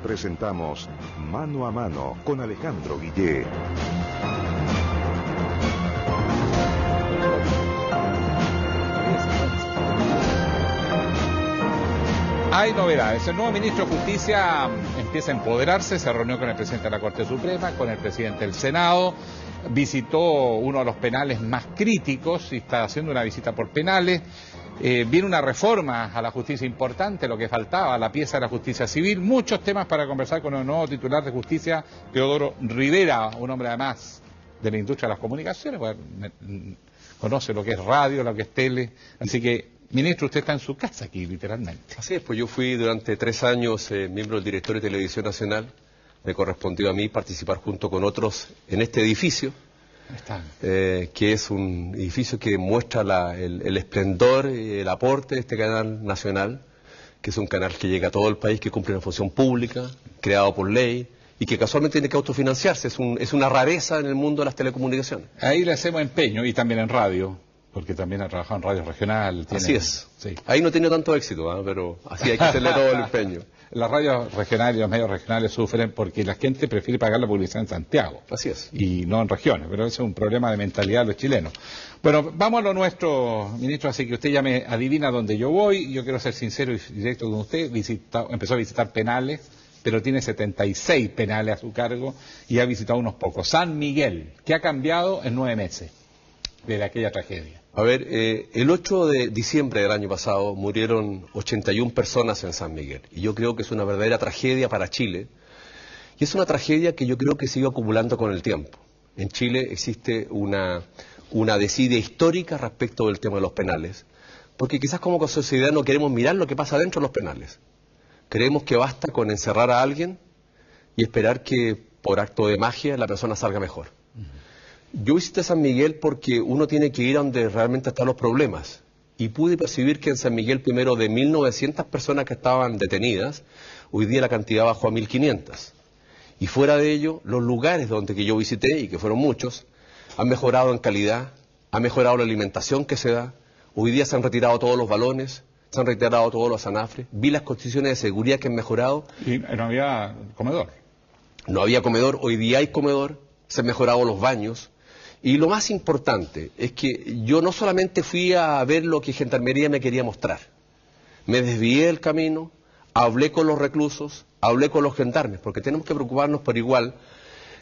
presentamos Mano a Mano con Alejandro Guillé. Hay novedades. El nuevo ministro de Justicia empieza a empoderarse, se reunió con el presidente de la Corte Suprema, con el presidente del Senado, visitó uno de los penales más críticos y está haciendo una visita por penales. Viene una reforma a la justicia importante, lo que faltaba, la pieza de la justicia civil. Muchos temas para conversar con el nuevo titular de justicia, Teodoro Rivera, un hombre además de la industria de las comunicaciones, conoce lo que es radio, lo que es tele, así que, ministro, usted está en su casa aquí, literalmente. Así es, pues yo fui durante 3 años miembro del directorio de Televisión Nacional. Me correspondió a mí participar junto con otros en este edificio, que es un edificio que muestra el esplendor y el aporte de este canal nacional, que es un canal que llega a todo el país, que cumple una función pública, creado por ley, y que casualmente tiene que autofinanciarse. Es una rareza en el mundo de las telecomunicaciones. Ahí le hacemos empeño, y también en radio, porque también ha trabajado en radio regional. Así es. Sí. Ahí no ha tenido tanto éxito, pero así hay que hacerle todo el empeño. Las radios regionales y los medios regionales sufren porque la gente prefiere pagar la publicidad en Santiago. Así es. Y no en regiones, pero ese es un problema de mentalidad de los chilenos. Bueno, vamos a lo nuestro, ministro, así que usted ya me adivina dónde yo voy. Yo quiero ser sincero y directo con usted. Empezó a visitar penales, pero tiene 76 penales a su cargo y ha visitado unos pocos. San Miguel, ¿qué ha cambiado en 9 meses desde aquella tragedia? A ver, el 8 de diciembre del año pasado murieron 81 personas en San Miguel. Y yo creo que es una verdadera tragedia para Chile. Y es una tragedia que yo creo que se iba acumulando con el tiempo. En Chile existe una desidia histórica respecto del tema de los penales. Porque quizás como sociedad no queremos mirar lo que pasa dentro de los penales. Creemos que basta con encerrar a alguien y esperar que por acto de magia la persona salga mejor. Yo visité San Miguel porque uno tiene que ir a donde realmente están los problemas. Y pude percibir que en San Miguel, primero, de 1.900 personas que estaban detenidas, hoy día la cantidad bajó a 1.500. Y fuera de ello, los lugares donde que yo visité, y que fueron muchos, han mejorado en calidad, ha mejorado la alimentación que se da. Hoy día se han retirado todos los balones, se han retirado todos los anafres. Vi las condiciones de seguridad que han mejorado. Y no había comedor. No había comedor, hoy día hay comedor, se han mejorado los baños. Y lo más importante es que yo no solamente fui a ver lo que Gendarmería me quería mostrar. Me desvié del camino, hablé con los reclusos, hablé con los gendarmes, porque tenemos que preocuparnos por igual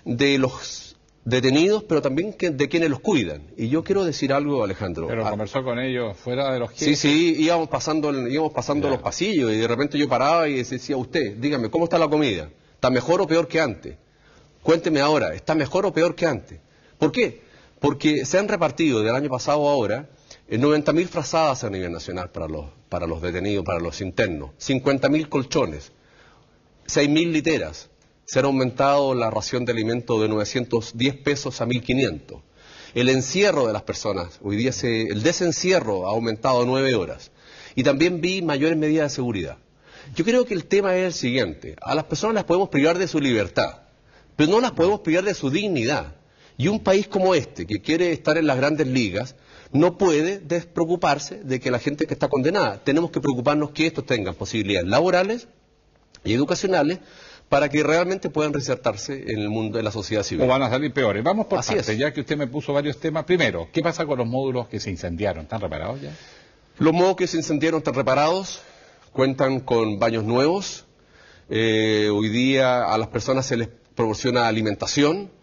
de los detenidos, pero también de quienes los cuidan. Y yo quiero decir algo, Alejandro. Pero conversó con ellos fuera de los jefes. Sí, íbamos pasando los pasillos y de repente yo paraba y decía, usted, dígame, ¿cómo está la comida? ¿Está mejor o peor que antes? Cuénteme ahora, ¿está mejor o peor que antes? ¿Por qué? Porque se han repartido del año pasado a ahora 90.000 frazadas a nivel nacional para los detenidos, para los internos, 50.000 colchones, 6.000 literas. Se ha aumentado la ración de alimento de 910 pesos a 1.500. El encierro de las personas, hoy día el desencierro ha aumentado a 9 horas. Y también vi mayores medidas de seguridad. Yo creo que el tema es el siguiente: a las personas las podemos privar de su libertad, pero no las podemos privar de su dignidad. Y un país como este, que quiere estar en las grandes ligas, no puede despreocuparse de que la gente que está condenada. Tenemos que preocuparnos que estos tengan posibilidades laborales y educacionales para que realmente puedan reinsertarse en el mundo de la sociedad civil. O van a salir peores. Vamos por partes, ya que usted me puso varios temas. Primero, ¿qué pasa con los módulos que se incendiaron? ¿Están reparados ya? Los módulos que se incendiaron están reparados, cuentan con baños nuevos. Hoy día a las personas se les proporciona alimentación.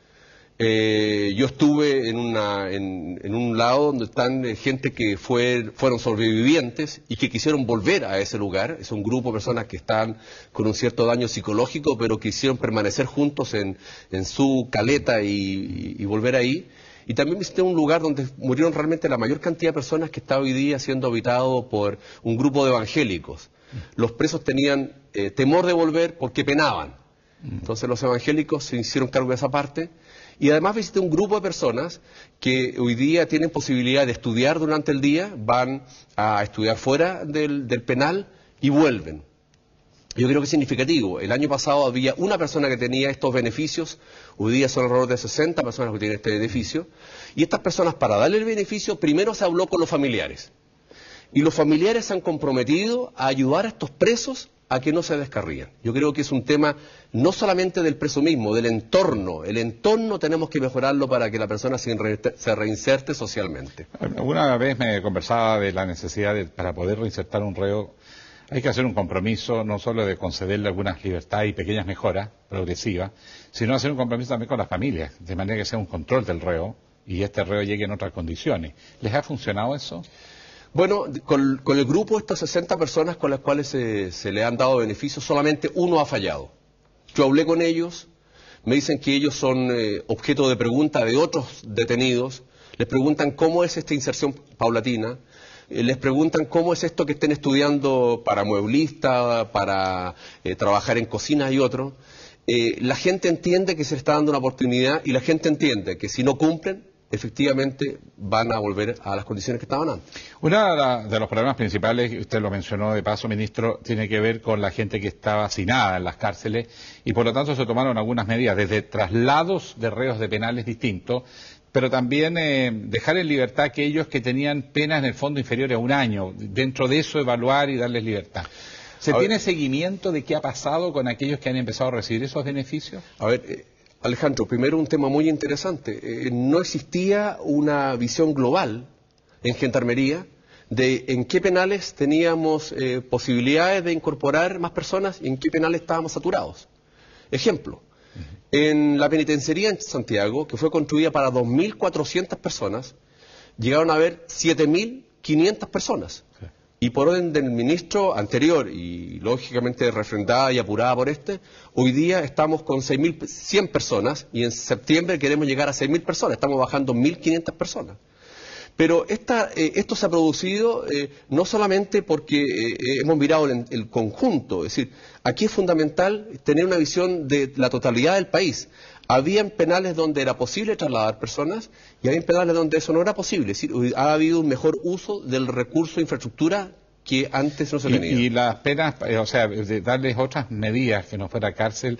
Yo estuve en un lado donde están gente que fueron sobrevivientes y que quisieron volver a ese lugar. Es un grupo de personas que están con un cierto daño psicológico, pero quisieron permanecer juntos en su caleta y volver ahí. Y también visité un lugar donde murieron realmente la mayor cantidad de personas, que está hoy día siendo habitado por un grupo de evangélicos. Los presos tenían temor de volver porque penaban. Entonces los evangélicos se hicieron cargo de esa parte. Y además visité un grupo de personas que hoy día tienen posibilidad de estudiar durante el día, van a estudiar fuera del penal y vuelven. Yo creo que es significativo. El año pasado había una persona que tenía estos beneficios, hoy día son alrededor de 60 personas que tienen este beneficio. Y estas personas, para darle el beneficio, primero se habló con los familiares. Y los familiares se han comprometido a ayudar a estos presos a que no se descarríen. Yo creo que es un tema no solamente del preso mismo, del entorno. El entorno tenemos que mejorarlo para que la persona se reinserte socialmente. Una vez me conversaba de la necesidad para poder reinsertar un reo, hay que hacer un compromiso no solo de concederle algunas libertades y pequeñas mejoras progresivas, sino hacer un compromiso también con las familias, de manera que sea un control del reo y este reo llegue en otras condiciones. ¿Les ha funcionado eso? Bueno, con el grupo, estas 60 personas con las cuales se le han dado beneficios, solamente uno ha fallado. Yo hablé con ellos, me dicen que ellos son objeto de pregunta de otros detenidos, les preguntan cómo es esta inserción paulatina, les preguntan cómo es esto que estén estudiando para mueblista, para trabajar en cocinas y otros. La gente entiende que se les está dando una oportunidad y la gente entiende que si no cumplen, efectivamente van a volver a las condiciones que estaban antes. Uno de los problemas principales, usted lo mencionó de paso, ministro, tiene que ver con la gente que estaba hacinada en las cárceles y por lo tanto se tomaron algunas medidas, desde traslados de reos de penales distintos, pero también dejar en libertad a aquellos que tenían penas en el fondo inferiores a 1 año, dentro de eso evaluar y darles libertad. ¿Se tiene seguimiento de qué ha pasado con aquellos que han empezado a recibir esos beneficios? A ver, Alejandro, primero un tema muy interesante. No existía una visión global en Gendarmería de en qué penales teníamos posibilidades de incorporar más personas y en qué penales estábamos saturados. Ejemplo, en la penitenciaría en Santiago, que fue construida para 2.400 personas, llegaron a haber 7.500 personas. Sí. Y por orden del ministro anterior, y lógicamente refrendada y apurada por hoy día estamos con 6.100 personas y en septiembre queremos llegar a 6.000 personas, estamos bajando 1.500 personas. Pero esto se ha producido no solamente porque hemos mirado el conjunto, es decir, aquí es fundamental tener una visión de la totalidad del país. Habían penales donde era posible trasladar personas y había penales donde eso no era posible. Es decir, ha habido un mejor uso del recurso de infraestructura que antes no se tenía. Y las penas, o sea, de darles otras medidas que no fuera cárcel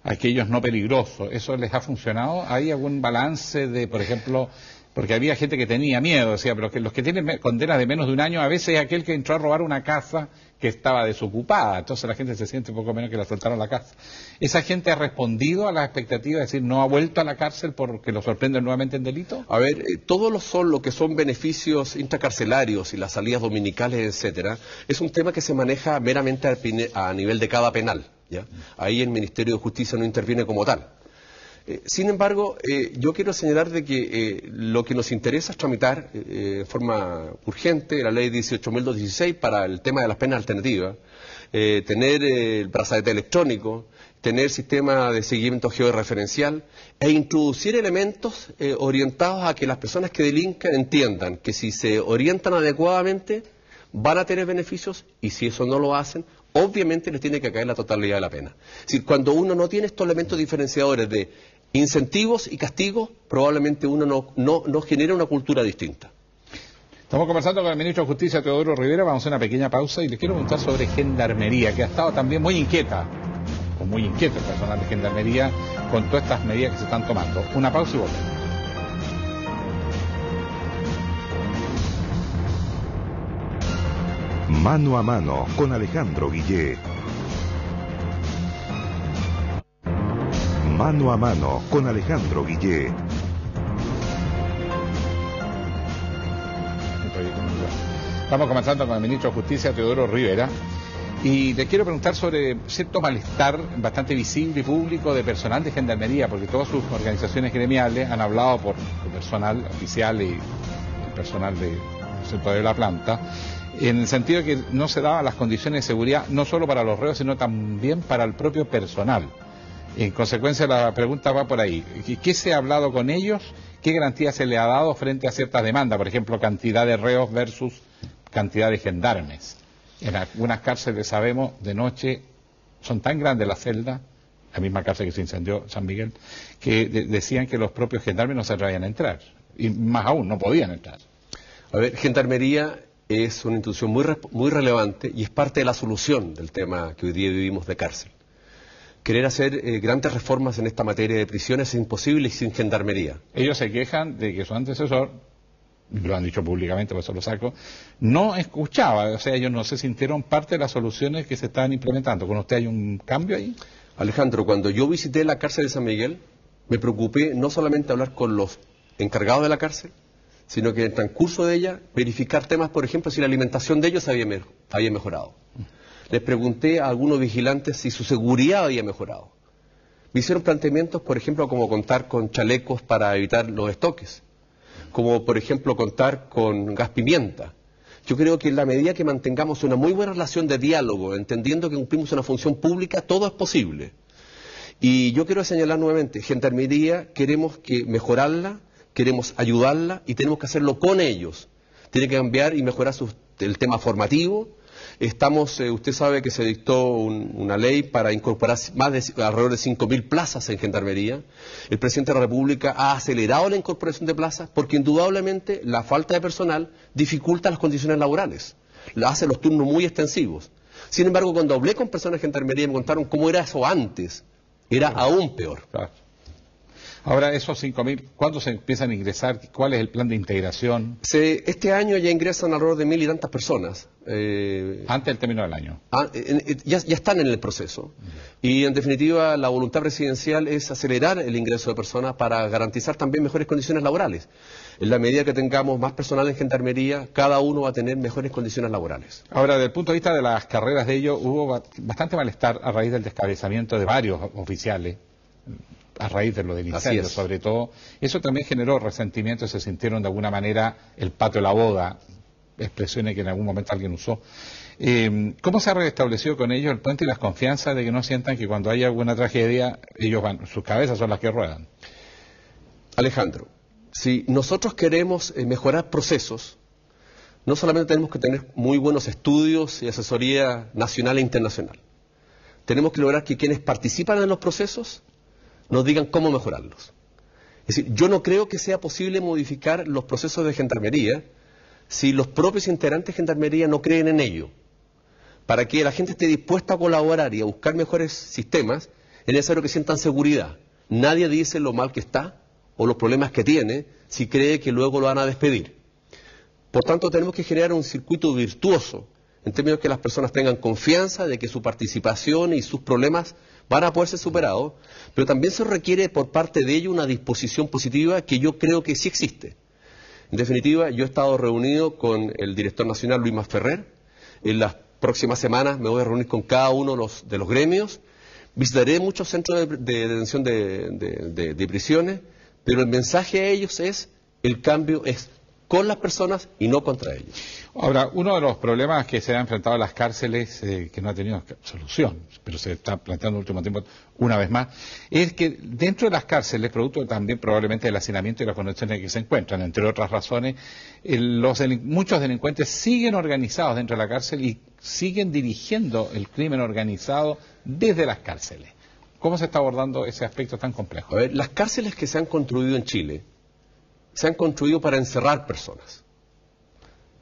a aquellos no peligrosos, ¿eso les ha funcionado? ¿Hay algún balance de, por ejemplo, porque había gente que tenía miedo, decía, pero que los que tienen condenas de menos de 1 año, a veces es aquel que entró a robar una casa que estaba desocupada, entonces la gente se siente un poco menos que le asaltaron la casa. ¿Esa gente ha respondido a las expectativas, es decir, no ha vuelto a la cárcel porque lo sorprenden nuevamente en delito? A ver, todos lo que son beneficios intracarcelarios y las salidas dominicales, etcétera, es un tema que se maneja meramente a nivel de cada penal, ¿ya? Ahí el Ministerio de Justicia no interviene como tal. Sin embargo, yo quiero señalar de que lo que nos interesa es tramitar de forma urgente la ley 18.216 para el tema de las penas alternativas, tener el brazalete electrónico, tener sistema de seguimiento georreferencial e introducir elementos orientados a que las personas que delincan entiendan que si se orientan adecuadamente van a tener beneficios y si eso no lo hacen, obviamente les tiene que caer la totalidad de la pena. Es decir, cuando uno no tiene estos elementos diferenciadores de incentivos y castigos, probablemente uno no genera una cultura distinta. Estamos conversando con el ministro de Justicia, Teodoro Rivera. Vamos a hacer una pequeña pausa y les quiero preguntar sobre Gendarmería, que ha estado también muy inquieta, o muy inquieto el personal de Gendarmería con todas estas medidas que se están tomando. Una pausa y volvemos. Mano a mano con Alejandro Guillé. Mano a mano con Alejandro Guillé. Estamos conversando con el ministro de Justicia, Teodoro Rivera, y le quiero preguntar sobre cierto malestar bastante visible y público de personal de Gendarmería, porque todas sus organizaciones gremiales han hablado por el personal oficial y el personal del sector de la planta, en el sentido de que no se daban las condiciones de seguridad no solo para los reos, sino también para el propio personal. En consecuencia, la pregunta va por ahí. ¿Qué se ha hablado con ellos? ¿Qué garantía se le ha dado frente a ciertas demandas? Por ejemplo, cantidad de reos versus cantidad de gendarmes. En algunas cárceles, sabemos, de noche son tan grandes las celdas, la misma cárcel que se incendió, San Miguel, que decían que los propios gendarmes no se atrevían a entrar. Y más aún, no podían entrar. A ver, Gendarmería es una institución muy relevante y es parte de la solución del tema que hoy día vivimos de cárcel. Querer hacer grandes reformas en esta materia de prisiones es imposible sin Gendarmería. Ellos se quejan de que su antecesor lo han dicho públicamente, por eso lo saco, no escuchaba, o sea, ellos no se sintieron parte de las soluciones que se estaban implementando. ¿Con usted hay un cambio ahí? Alejandro, cuando yo visité la cárcel de San Miguel, me preocupé no solamente hablar con los encargados de la cárcel, sino que en el transcurso de ella verificar temas, por ejemplo, si la alimentación de ellos había mejorado. Les pregunté a algunos vigilantes si su seguridad había mejorado. Me hicieron planteamientos, por ejemplo, como contar con chalecos para evitar los estoques, como por ejemplo contar con gas pimienta. Yo creo que en la medida que mantengamos una muy buena relación de diálogo, entendiendo que cumplimos una función pública, todo es posible. Y yo quiero señalar nuevamente, Gendarmería queremos mejorarla, queremos ayudarla y tenemos que hacerlo con ellos. Tiene que cambiar y mejorar el tema formativo. Usted sabe que se dictó una ley para incorporar alrededor de 5.000 plazas en Gendarmería. El presidente de la República ha acelerado la incorporación de plazas porque indudablemente la falta de personal dificulta las condiciones laborales, hace los turnos muy extensivos. Sin embargo, cuando hablé con personas de Gendarmería me contaron cómo era eso antes, era aún peor. Claro. Ahora, esos 5.000, ¿cuándo se empiezan a ingresar? ¿Cuál es el plan de integración? Este año ya ingresan alrededor de 1.000 y tantas personas. Antes del término del año. Ya están en el proceso. Y en definitiva, la voluntad presidencial es acelerar el ingreso de personas para garantizar también mejores condiciones laborales. En la medida que tengamos más personal en Gendarmería, cada uno va a tener mejores condiciones laborales. Ahora, desde el punto de vista de las carreras de ellos, hubo bastante malestar a raíz del descabezamiento de varios oficiales, a raíz de lo del incendio, sobre todo. Eso también generó resentimiento, se sintieron de alguna manera el pato de la boda, expresiones que en algún momento alguien usó. ¿Cómo se ha restablecido con ellos el puente y las confianzas de que no sientan que cuando hay alguna tragedia, ellos sus cabezas son las que ruedan? Alejandro, si nosotros queremos mejorar procesos, no solamente tenemos que tener muy buenos estudios y asesoría nacional e internacional. Tenemos que lograr que quienes participan en los procesos nos digan cómo mejorarlos. Es decir, yo no creo que sea posible modificar los procesos de Gendarmería si los propios integrantes de Gendarmería no creen en ello. Para que la gente esté dispuesta a colaborar y a buscar mejores sistemas, es necesario que sientan seguridad. Nadie dice lo mal que está o los problemas que tiene si cree que luego lo van a despedir. Por tanto, tenemos que generar un circuito virtuoso en términos de que las personas tengan confianza de que su participación y sus problemas van a poder ser superados, pero también se requiere por parte de ellos una disposición positiva que yo creo que sí existe. En definitiva, yo he estado reunido con el director nacional Luis Masferrer. En las próximas semanas me voy a reunir con cada uno de los gremios. Visitaré muchos centros de detención de prisiones, pero el mensaje a ellos es: el cambio es con las personas y no contra ellos. Ahora, uno de los problemas que se ha enfrentado a las cárceles, que no ha tenido solución, pero se está planteando en el último tiempo una vez más, es que dentro de las cárceles, producto también probablemente del hacinamiento y las condiciones en que se encuentran, entre otras razones, muchos delincuentes siguen organizados dentro de la cárcel y siguen dirigiendo el crimen organizado desde las cárceles. ¿Cómo se está abordando ese aspecto tan complejo? A ver, las cárceles que se han construido en Chile se han construido para encerrar personas,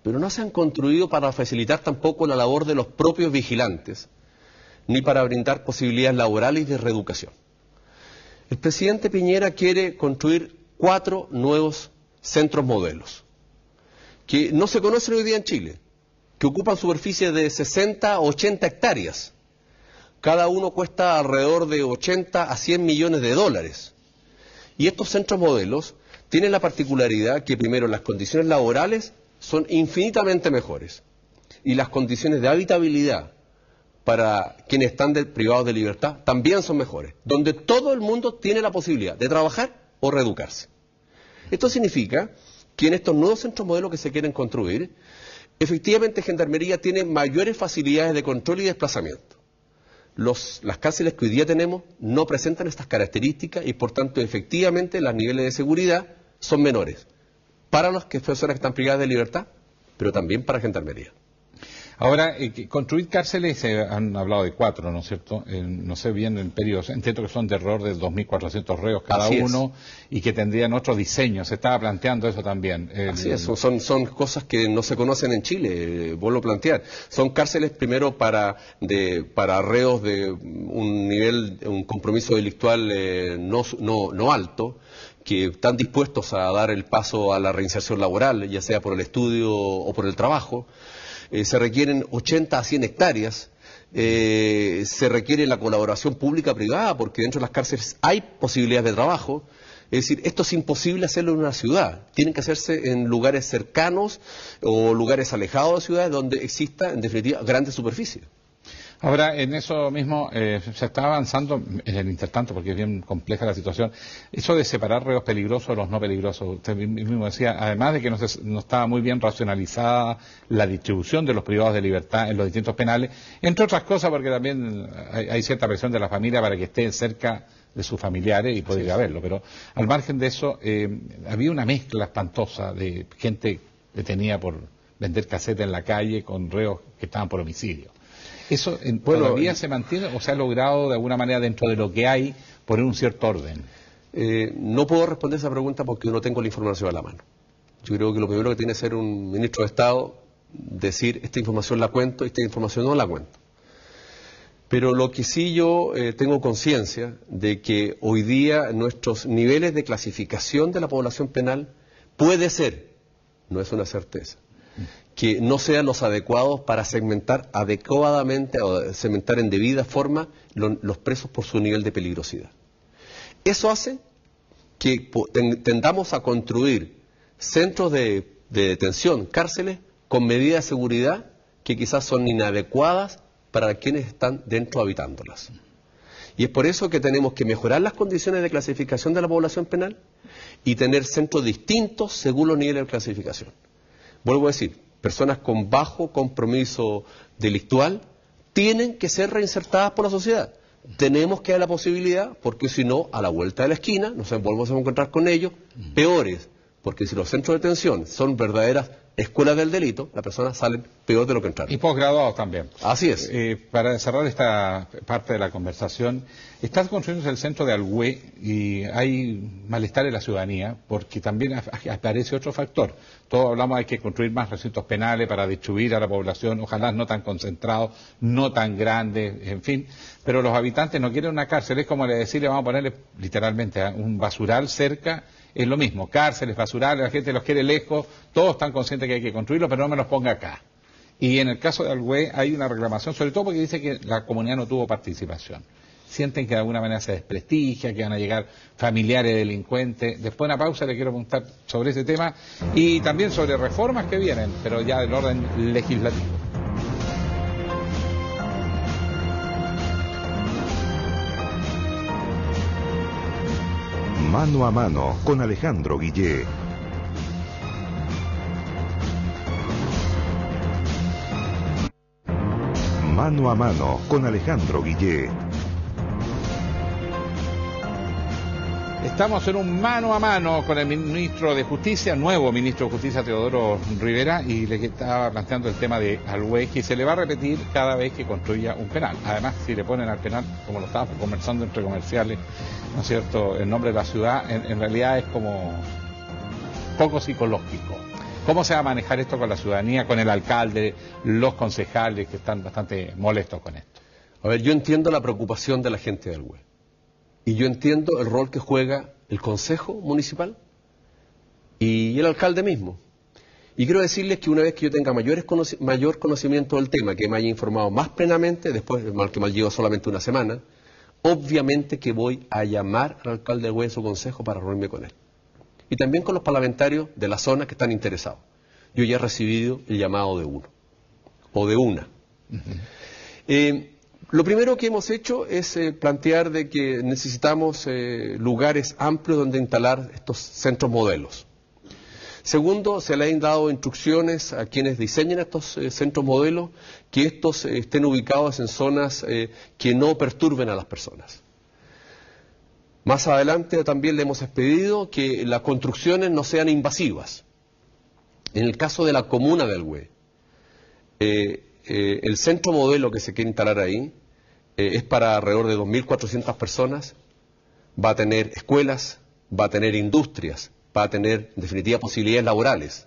pero no se han construido para facilitar tampoco la labor de los propios vigilantes, ni para brindar posibilidades laborales y de reeducación. El presidente Piñera quiere construir 4 nuevos centros modelos, que no se conocen hoy día en Chile, que ocupan superficie de 60 o 80 hectáreas. Cada uno cuesta alrededor de 80 a 100 millones de dólares. Y estos centros modelos tienen la particularidad que, primero, las condiciones laborales son infinitamente mejores y las condiciones de habitabilidad para quienes están privados de libertad también son mejores, donde todo el mundo tiene la posibilidad de trabajar o reeducarse. Esto significa que en estos nuevos centros modelos que se quieren construir, efectivamente Gendarmería tiene mayores facilidades de control y desplazamiento. Las cárceles que hoy día tenemos no presentan estas características y, por tanto, efectivamente los niveles de seguridad son menores para las personas que están privadas de libertad, pero también para Gendarmería. Ahora, construir cárceles, han hablado de 4, ¿no es cierto? No sé bien el periodo, entiendo que son de alrededor de 2.400 reos cada uno y que tendrían otro diseño. Se estaba planteando eso también. Así es, son cosas que no se conocen en Chile, vuelvo a plantear. Son cárceles primero para reos de un compromiso delictual no alto, que están dispuestos a dar el paso a la reinserción laboral, ya sea por el estudio o por el trabajo. Se requieren 80 a 100 hectáreas. Se requiere la colaboración pública-privada, porque dentro de las cárceles hay posibilidades de trabajo. Es decir, esto es imposible hacerlo en una ciudad. Tienen que hacerse en lugares cercanos o lugares alejados de ciudades donde exista, en definitiva, grandes superficies. Ahora, en eso mismo se está avanzando en el intertanto, porque es bien compleja la situación, eso de separar reos peligrosos de los no peligrosos. Usted mismo decía, además de que no estaba muy bien racionalizada la distribución de los privados de libertad en los distintos penales, entre otras cosas porque también hay cierta presión de la familia para que estén cerca de sus familiares y poder ir a verlo. Pero al margen de eso, había una mezcla espantosa de gente detenida por vender casetas en la calle con reos que estaban por homicidio. ¿Eso todavía se mantiene o se ha logrado de alguna manera dentro de lo que hay poner un cierto orden? No puedo responder esa pregunta porque yo no tengo la información a la mano. Yo creo que lo primero que tiene que ser un ministro de Estado decir esta información la cuento, esta información no la cuento. Pero lo que sí yo tengo conciencia de que hoy día nuestros niveles de clasificación de la población penal puede ser, no es una certeza, que no sean los adecuados para segmentar adecuadamente o segmentar en debida forma los presos por su nivel de peligrosidad. Eso hace que tendamos a construir centros de detención, cárceles, con medidas de seguridad que quizás son inadecuadas para quienes están dentro habitándolas. Y es por eso que tenemos que mejorar las condiciones de clasificación de la población penal y tener centros distintos según los niveles de clasificación. Vuelvo a decir, personas con bajo compromiso delictual tienen que ser reinsertadas por la sociedad. Tenemos que dar la posibilidad, porque si no, a la vuelta de la esquina nos volvemos a encontrar con ellos peores, porque si los centros de detención son verdaderas escuelas del delito, las personas salen peor de lo que entraron. Y posgraduados también. Así es. Para cerrar esta parte de la conversación, está construyéndose el centro de Alhué y hay malestar en la ciudadanía porque también aparece otro factor. Todos hablamos de que hay que construir más recintos penales para distribuir a la población, ojalá no tan concentrados, no tan grandes, en fin. Pero los habitantes no quieren una cárcel, es como decirle vamos a ponerle literalmente un basural cerca. Es lo mismo, cárceles, basurales, la gente los quiere lejos, todos están conscientes que hay que construirlos, pero no me los ponga acá. Y en el caso de Alhué hay una reclamación, sobre todo porque dice que la comunidad no tuvo participación. Sienten que de alguna manera se desprestigia, que van a llegar familiares delincuentes. Después de una pausa le quiero preguntar sobre ese tema y también sobre reformas que vienen, pero ya del orden legislativo. Mano a mano con Alejandro Guillé. Mano a mano con Alejandro Guillé. Estamos en un mano a mano con el ministro de Justicia, nuevo ministro de Justicia, Teodoro Rivera, y le estaba planteando el tema de Alhué, que se le va a repetir cada vez que construya un penal. Además, si le ponen al penal, como lo estábamos conversando entre comerciales, ¿no es cierto?, el nombre de la ciudad, en realidad es como poco psicológico. ¿Cómo se va a manejar esto con la ciudadanía, con el alcalde, los concejales que están bastante molestos con esto? A ver, yo entiendo la preocupación de la gente de Alhué. Y yo entiendo el rol que juega el Consejo Municipal y el alcalde mismo. Y quiero decirles que una vez que yo tenga mayor conocimiento del tema, que me haya informado más plenamente, después mal que mal llevo solamente una semana, obviamente que voy a llamar al alcalde de Alhué en su consejo para reunirme con él. Y también con los parlamentarios de la zona que están interesados. Yo ya he recibido el llamado de uno, o de una. Lo primero que hemos hecho es plantear de que necesitamos lugares amplios donde instalar estos centros modelos. Segundo, se le han dado instrucciones a quienes diseñan estos centros modelos que estos estén ubicados en zonas que no perturben a las personas. Más adelante también le hemos expedido que las construcciones no sean invasivas. En el caso de la comuna de Alhué, el centro modelo que se quiere instalar ahí es para alrededor de 2.400 personas, va a tener escuelas, va a tener industrias, va a tener, en definitiva, posibilidades laborales.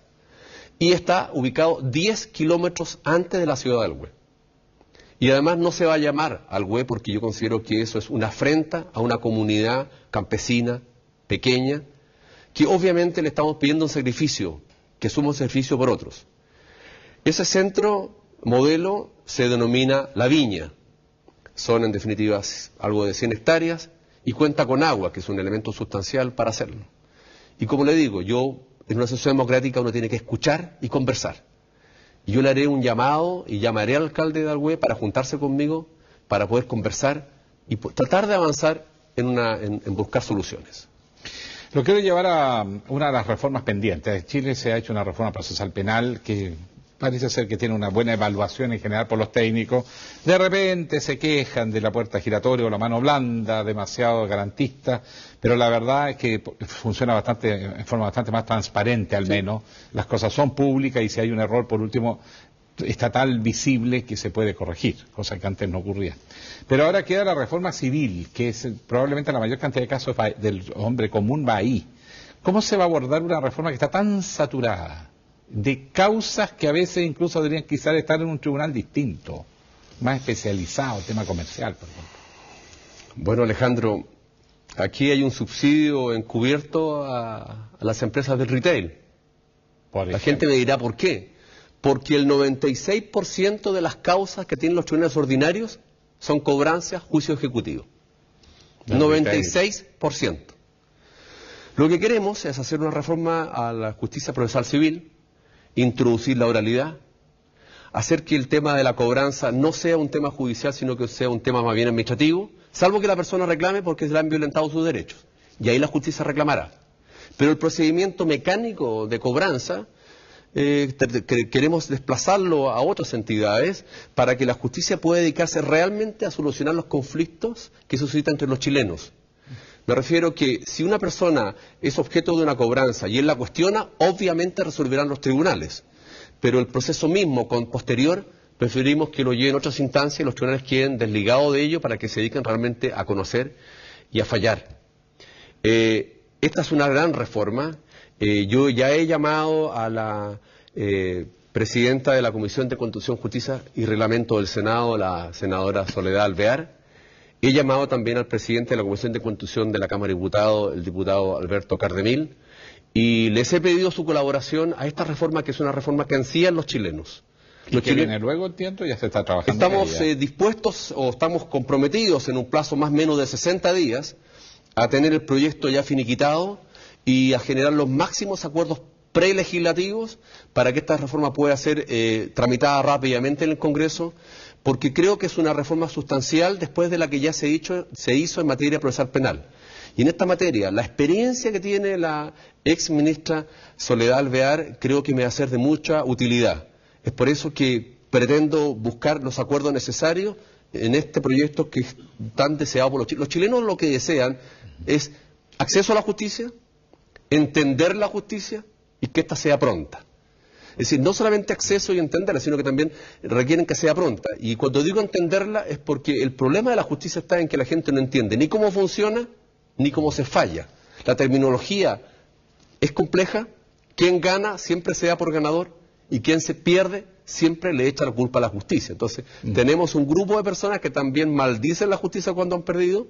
Y está ubicado 10 kilómetros antes de la ciudad de Alhué. Y además no se va a llamar Alhué porque yo considero que eso es una afrenta a una comunidad campesina, pequeña, que obviamente le estamos pidiendo un sacrificio, que suma un sacrificio por otros. Ese centro modelo se denomina La Viña. Son en definitiva algo de 100 hectáreas y cuenta con agua, que es un elemento sustancial para hacerlo. Y como le digo, yo en una sociedad democrática uno tiene que escuchar y conversar. Y yo le haré un llamado y llamaré al alcalde de Dahlhütte para juntarse conmigo, para poder conversar y tratar de avanzar en buscar soluciones. Lo quiero llevar a una de las reformas pendientes. En Chile se ha hecho una reforma procesal penal que parece ser que tiene una buena evaluación en general por los técnicos. De repente se quejan de la puerta giratoria o la mano blanda, demasiado garantista, pero la verdad es que funciona en forma bastante más transparente al menos. Las cosas son públicas y si hay un error, por último, estatal visible que se puede corregir, cosa que antes no ocurría. Pero ahora queda la reforma civil, que es probablemente la mayor cantidad de casos del hombre común va ahí. ¿Cómo se va a abordar una reforma que está tan saturada de causas que a veces incluso deberían quizás estar en un tribunal distinto, más especializado, tema comercial, por ejemplo? Bueno, Alejandro, aquí hay un subsidio encubierto a las empresas del retail. La gente me dirá, ¿por qué? Porque el 96% de las causas que tienen los tribunales ordinarios son cobrancias, juicio ejecutivo. 96%. Lo que queremos es hacer una reforma a la justicia procesal civil, introducir la oralidad, hacer que el tema de la cobranza no sea un tema judicial, sino que sea un tema más bien administrativo, salvo que la persona reclame porque se le han violentado sus derechos. Y ahí la justicia reclamará. Pero el procedimiento mecánico de cobranza, queremos desplazarlo a otras entidades para que la justicia pueda dedicarse realmente a solucionar los conflictos que suscita entre los chilenos. Me refiero que si una persona es objeto de una cobranza y él la cuestiona, obviamente resolverán los tribunales. Pero el proceso mismo, posterior, preferimos que lo lleven otras instancias y los tribunales queden desligados de ello para que se dediquen realmente a conocer y a fallar. Esta es una gran reforma. Yo ya he llamado a la presidenta de la Comisión de Constitución, Justicia y Reglamento del Senado, la senadora Soledad Alvear. He llamado también al presidente de la Comisión de Constitución de la Cámara de Diputados, el diputado Alberto Cardemil, y les he pedido su colaboración a esta reforma, que es una reforma que ansían los chilenos. ¿Y que viene luego, entiendo? Ya se está trabajando. Estamos dispuestos o estamos comprometidos en un plazo más o menos de 60 días a tener el proyecto ya finiquitado y a generar los máximos acuerdos prelegislativos para que esta reforma pueda ser tramitada rápidamente en el Congreso, porque creo que es una reforma sustancial después de la que ya se hizo en materia procesal penal. Y en esta materia, la experiencia que tiene la ex ministra Soledad Alvear creo que me va a ser de mucha utilidad. Es por eso que pretendo buscar los acuerdos necesarios en este proyecto que es tan deseado por los chilenos. Los chilenos lo que desean es acceso a la justicia, entender la justicia y que ésta sea pronta. Es decir, no solamente acceso y entenderla, sino que también requieren que sea pronta. Y cuando digo entenderla es porque el problema de la justicia está en que la gente no entiende ni cómo funciona ni cómo se falla. La terminología es compleja, quien gana siempre se da por ganador y quien se pierde siempre le echa la culpa a la justicia. Entonces, tenemos un grupo de personas que también maldicen la justicia cuando han perdido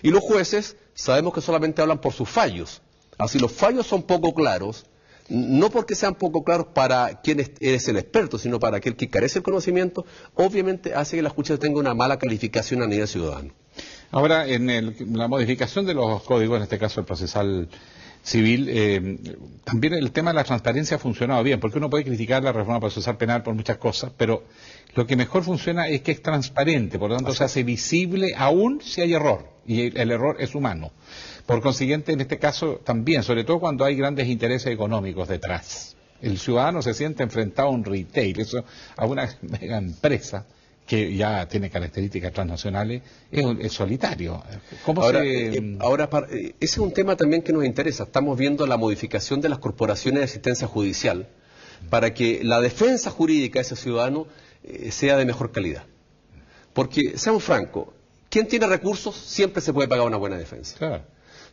y los jueces sabemos que solamente hablan por sus fallos. Así los fallos son poco claros, no porque sean poco claros para quien es el experto, sino para aquel que carece el conocimiento, obviamente hace que la justicia tenga una mala calificación a nivel ciudadano. Ahora, en la modificación de los códigos, en este caso el procesal civil, también el tema de la transparencia ha funcionado bien, porque uno puede criticar la reforma procesal penal por muchas cosas, pero lo que mejor funciona es que es transparente, por lo tanto se hace visible aún si hay error, y el error es humano. Por consiguiente, en este caso también, sobre todo cuando hay grandes intereses económicos detrás. El ciudadano se siente enfrentado a un retail, eso, a una mega empresa que ya tiene características transnacionales, es solitario. Ese es un tema también que nos interesa. Estamos viendo la modificación de las corporaciones de asistencia judicial para que la defensa jurídica de ese ciudadano sea de mejor calidad. Porque, seamos francos, quien tiene recursos siempre se puede pagar una buena defensa. Claro.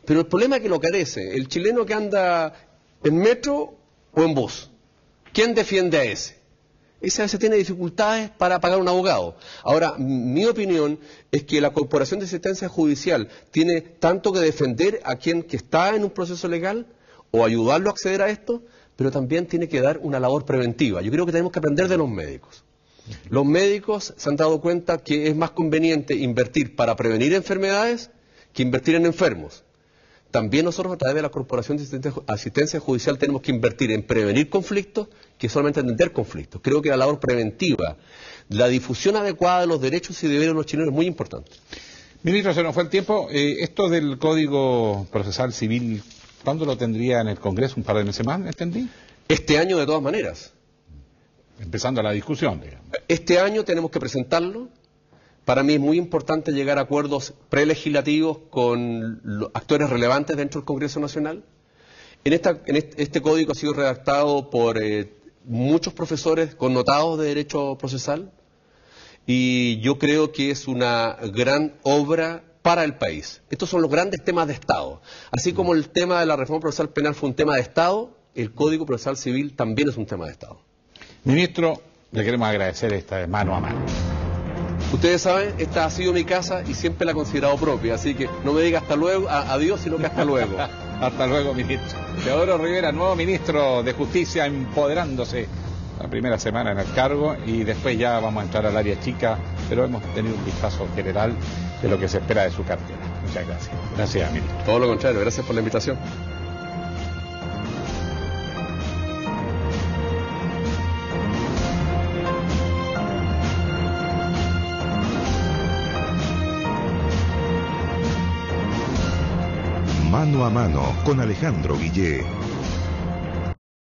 Pero el problema es que lo carece el chileno que anda en metro o en bus. ¿Quién defiende a ese? Ese a veces tiene dificultades para pagar un abogado. Ahora, mi opinión es que la Corporación de Asistencia Judicial tiene tanto que defender a quien que está en un proceso legal o ayudarlo a acceder a esto, pero también tiene que dar una labor preventiva. Yo creo que tenemos que aprender de los médicos. Los médicos se han dado cuenta que es más conveniente invertir para prevenir enfermedades que invertir en enfermos. También nosotros, a través de la Corporación de Asistencia Judicial, tenemos que invertir en prevenir conflictos que solamente entender conflictos. Creo que la labor preventiva, la difusión adecuada de los derechos y deberes de los chilenos es muy importante. Ministro, se nos fue el tiempo. Esto del Código Procesal Civil, ¿cuándo lo tendría en el Congreso? ¿Un par de meses más, entendí? Este año, de todas maneras. Empezando la discusión, digamos. Este año tenemos que presentarlo. Para mí es muy importante llegar a acuerdos prelegislativos con los actores relevantes dentro del Congreso Nacional. Este código ha sido redactado por muchos profesores connotados de derecho procesal y yo creo que es una gran obra para el país. Estos son los grandes temas de Estado. Así como el tema de la reforma procesal penal fue un tema de Estado, el Código Procesal Civil también es un tema de Estado. Ministro, le queremos agradecer esta de mano a mano. Ustedes saben, esta ha sido mi casa y siempre la he considerado propia, así que no me diga hasta luego, adiós, sino que hasta luego. Hasta luego, ministro. Teodoro Rivera, nuevo ministro de Justicia, empoderándose la primera semana en el cargo y después ya vamos a entrar al área chica, pero hemos tenido un vistazo general de lo que se espera de su cartera. Muchas gracias. Gracias, ministro. Todo lo contrario, gracias por la invitación. Mano a mano con Alejandro Guillé.